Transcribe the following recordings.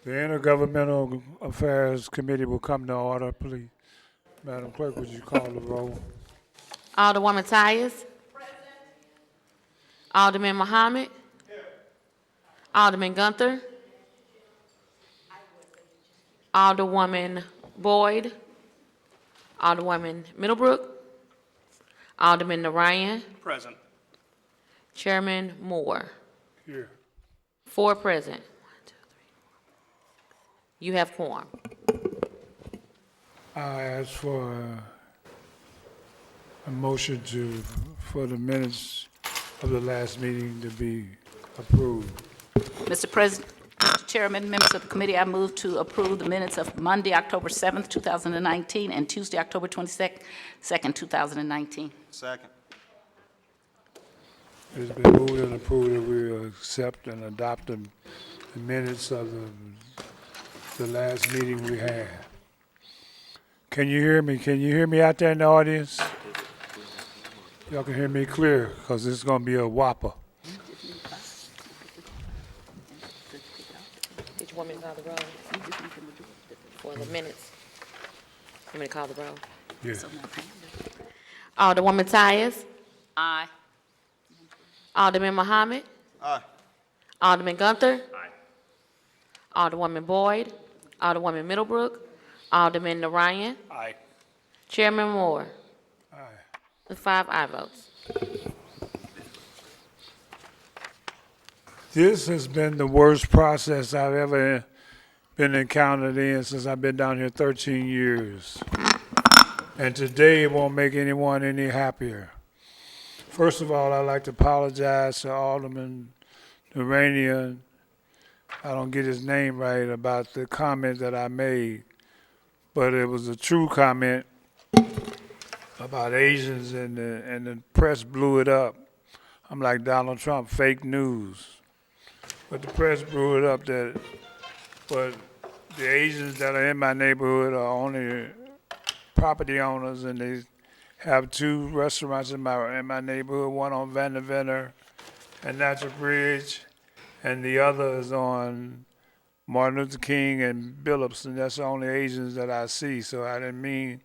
The Intergovernmental Affairs Committee will come to order, please. Madam Clerk, would you call the roll? Alderwoman Tyus. Alderman Muhammad. Alderman Gunther. Alderwoman Boyd. Alderwoman Middlebrook. Alderman Narayan. Present. Chairman Moore. Here. 4 present. You have quorum. I ask for a motion for the minutes of the last meeting to be approved. Mr. President, Mr. Chairman, members of the committee, I move to approve the minutes of Monday, October 7th, 2019, and Tuesday, October 22nd, 2019. Second. It's been moved and approved that we accept and adopt the minutes of the last meeting we had. Can you hear me? Can you hear me out there in the audience? Y'all can hear me clear, because this is going to be a whopper. Did you want me to call the roll for the minutes? You want me to call the roll? Yeah. Alderwoman Tyus. Aye. Alderman Muhammad. Aye. Alderman Gunther. Alderwoman Boyd. Alderwoman Middlebrook. Alderman Narayan. Aye. Chairman Moore. Aye. With 5 aye votes. This has been the worst process I've ever been encountered in since I've been down here 13 years. And today it won't make anyone any happier. First of all, I'd like to apologize to Alderman Uranian. I don't get his name right about the comment that I made, but it was a true comment about Asians, and the press blew it up. I'm like Donald Trump, fake news. But the press blew it up but the Asians that are in my neighborhood are only property owners, and they have 2 restaurants in my neighborhood, one on Vanderventer and Natural Bridge, and the other is on Martin Luther King and Billups, and that's the only Asians that I see. So I didn't mean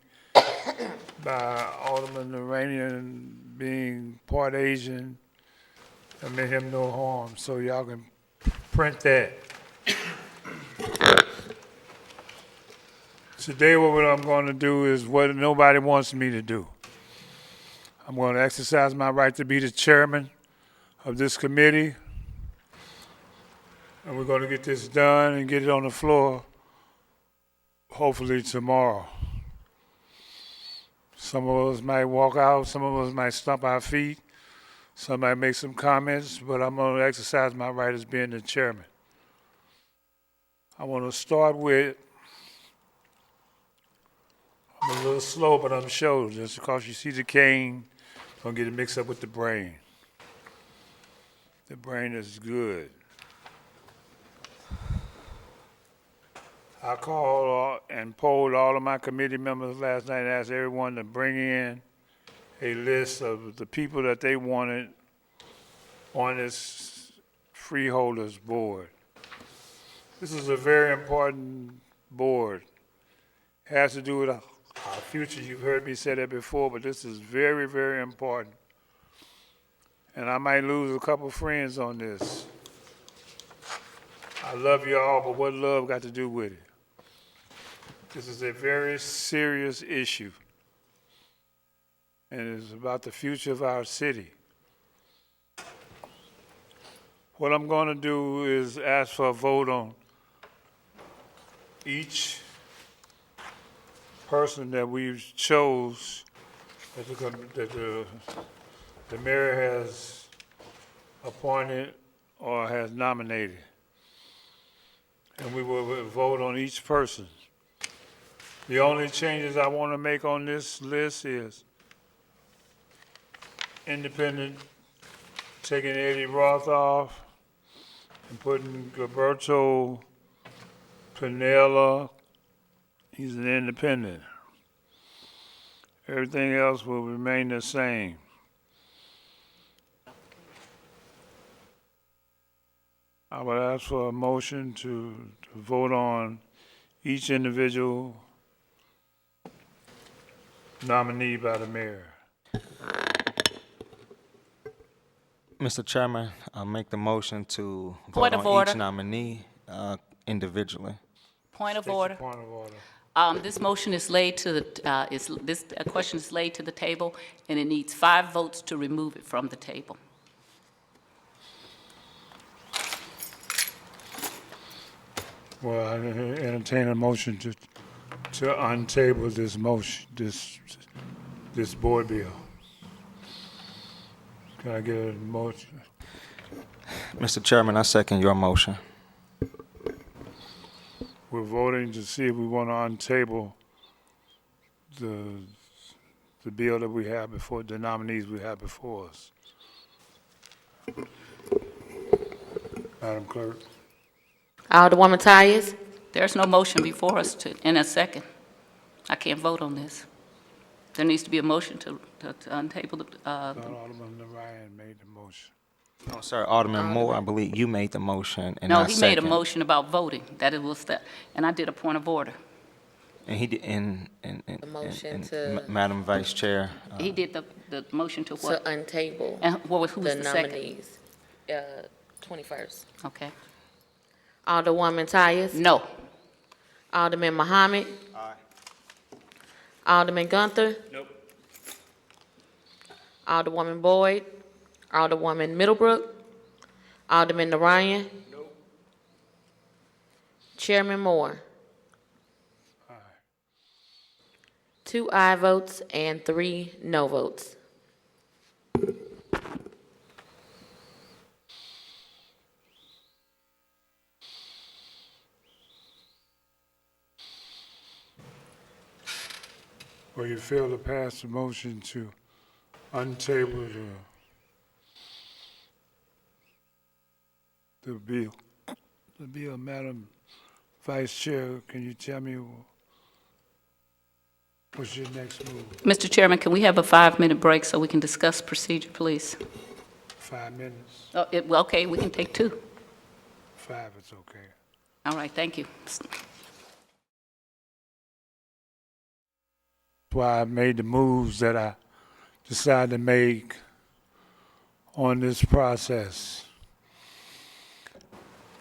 by Alderman Iranian being part Asian, I meant him no harm. So y'all can print that. Today what I'm going to do is what nobody wants me to do. I'm going to exercise my right to be the chairman of this committee, and we're going to get this done and get it on the floor hopefully tomorrow. Some of us might walk out, some of us might stomp our feet, some might make some comments, but I'm going to exercise my right as being the chairman. I want to start with, I'm a little slow, but I'm sure, just because you see the cane, don't get it mixed up with the brain. The brain is good. I called and polled all of my committee members last night and asked everyone to bring in a list of the people that they wanted on this freeholders board. This is a very important board. It has to do with our future. You've heard me say that before, but this is very, very important. And I might lose a couple friends on this. I love you all, but what love got to do with it? This is a very serious issue, and it's about the future of our city. What I'm going to do is ask for a vote on each person that we chose that the mayor has appointed or has nominated. And we will vote on each person. The only changes I want to make on this list is independent, taking Eddie Roth off and putting Gilberto Pinella, he's an independent. Everything else will remain the same. I would ask for a motion to vote on each individual nominee by the mayor. Mr. Chairman, I'll make the motion to vote Point of on order. each nominee individually. Point of State your order. point of order. This motion is laid to the, this question is laid to the table, and it needs 5 votes to remove it from the table. Well, I entertain a motion to untable this motion, this board bill. Can I get a motion? Mr. Chairman, I second your motion. We're voting to see if we want to untable the bill that we have before, the nominees we have before us. Madam Clerk. Alderwoman Tyus. There's no motion before us in a second. I can't vote on this. There needs to be a motion to untable the, Alderman Ryan made the motion. Oh, sir, Alderman Moore, I believe you made the motion, and no, I he made a second. motion about voting, that it was that, and I did a point of order. And he did, and motion to- Madam Vice Chair. He did the motion to To what? untable And what was, who was the the second? nominees. 21st. Okay. Alderwoman Tyus. No. Alderman Muhammad. Aye. Alderman Gunther. Nope. Alderwoman Boyd. Alderwoman Middlebrook. Alderman Narayan. Nope. Chairman Moore. Aye. 2 aye votes and 3 no votes. Well, you failed to pass the motion to untable the bill. The bill, Madam Vice Chair, can you tell me what's your next move? Mr. Chairman, can we have a 5-minute break so we can discuss procedure, please? 5 minutes? Oh, well, okay, we can take 2. 5 is okay. All right, thank you. That's why I made the moves that I decided to make on this process.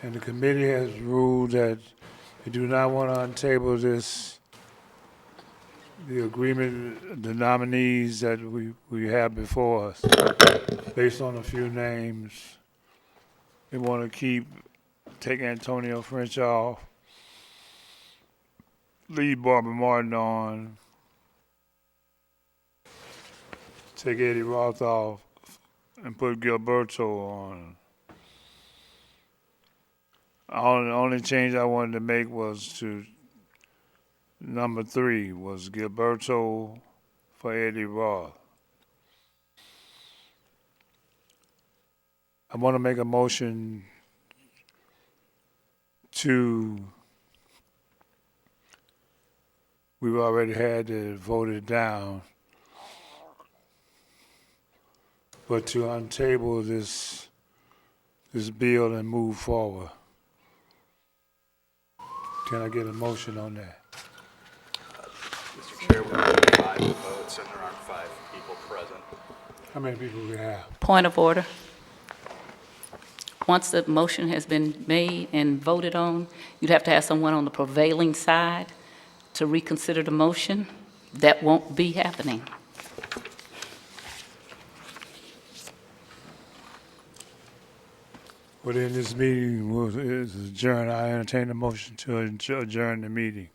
And the committee has ruled that they do not want to untable this, the agreement, the nominees that we have before us, based on a few names. They want to take Antonio French off, leave Barbara Martin on, take Eddie Roth off, and put Gilberto on. The only change I wanted to make was to number 3 was Gilberto for Eddie Roth. I want to make a motion we've already had it voted down, but to untable this bill and move forward. Can I get a motion on that? Mr. Chair, we have 5 votes and there aren't 5 people present. How many people we have? Point of order. Once the motion has been made and voted on, you'd have to have someone on the prevailing side to reconsider the motion. That won't be happening. Well, then this meeting is adjourned. I entertain a motion to adjourn the meeting.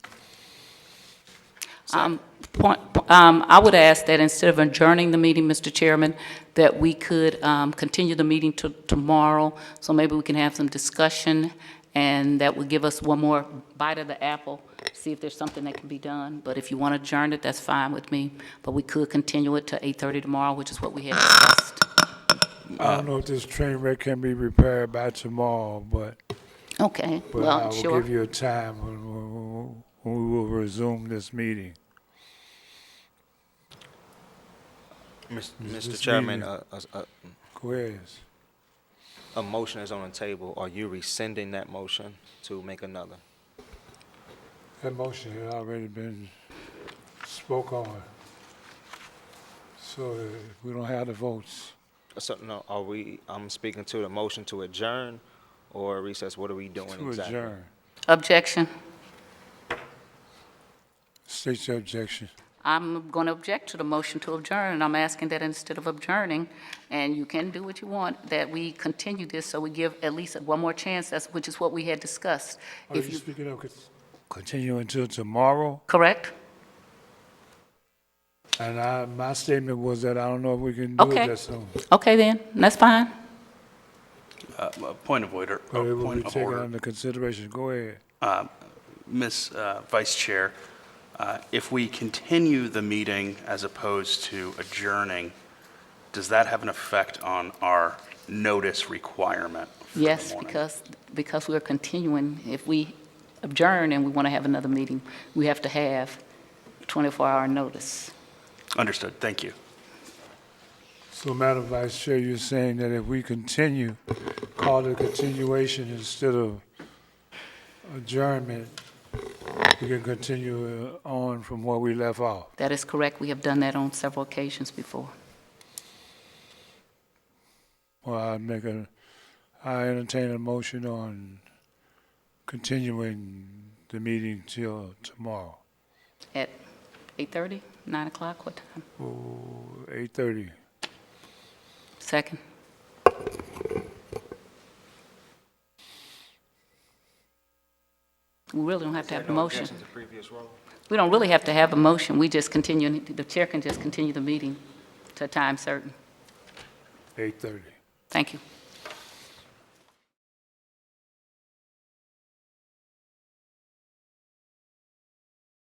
I would ask that instead of adjourning the meeting, Mr. Chairman, that we could continue the meeting to tomorrow, so maybe we can have some discussion, and that would give us one more bite of the apple, see if there's something that can be done. But if you want to adjourn it, that's fine with me. But we could continue it to 8:30 tomorrow, which is what we had discussed. I don't know if this train wreck can be repaired by tomorrow, but Okay, I well, will sure. give you a time when we will resume this meeting. Mr. Chairman, meeting- Go ahead. a motion is on the table. Are you rescinding that motion to make another? That motion had already been spoke on. So we don't have the votes. So, no, I'm speaking to the motion to adjourn or recess, what are we doing To exactly? adjourn. Objection. State your objection. I'm going to object to the motion to adjourn, and I'm asking that instead of adjourning, and you can do what you want, that we continue this so we give at least one more chance, which is what we had discussed. Are If you you, speaking of continue until tomorrow? correct? And my statement was that I don't know if we can do Okay. it that soon. Okay, then, that's fine. Point of order. But it will Point be of taken order. under consideration. Go ahead. Ms. Vice Chair, if we continue the meeting as opposed to adjourning, does that have an effect on our notice requirement for the Yes, morning? because we're continuing. If we adjourn and we want to have another meeting, we have to have 24-hour notice. Understood. Thank you. So, Madam Vice Chair, you're saying that if we continue, call it a continuation instead of adjournment, we can continue on from where we left off. That is correct. We have done that on several occasions before. Well, I entertain a motion on continuing the meeting till tomorrow, At 8:30, 9 o'clock, what time? 8:30. Second. We really don't have to have a motion. objection to previous roll? We don't really have to have a motion. We just continue, the chair can just continue the meeting to a time certain. 8:30. Thank you.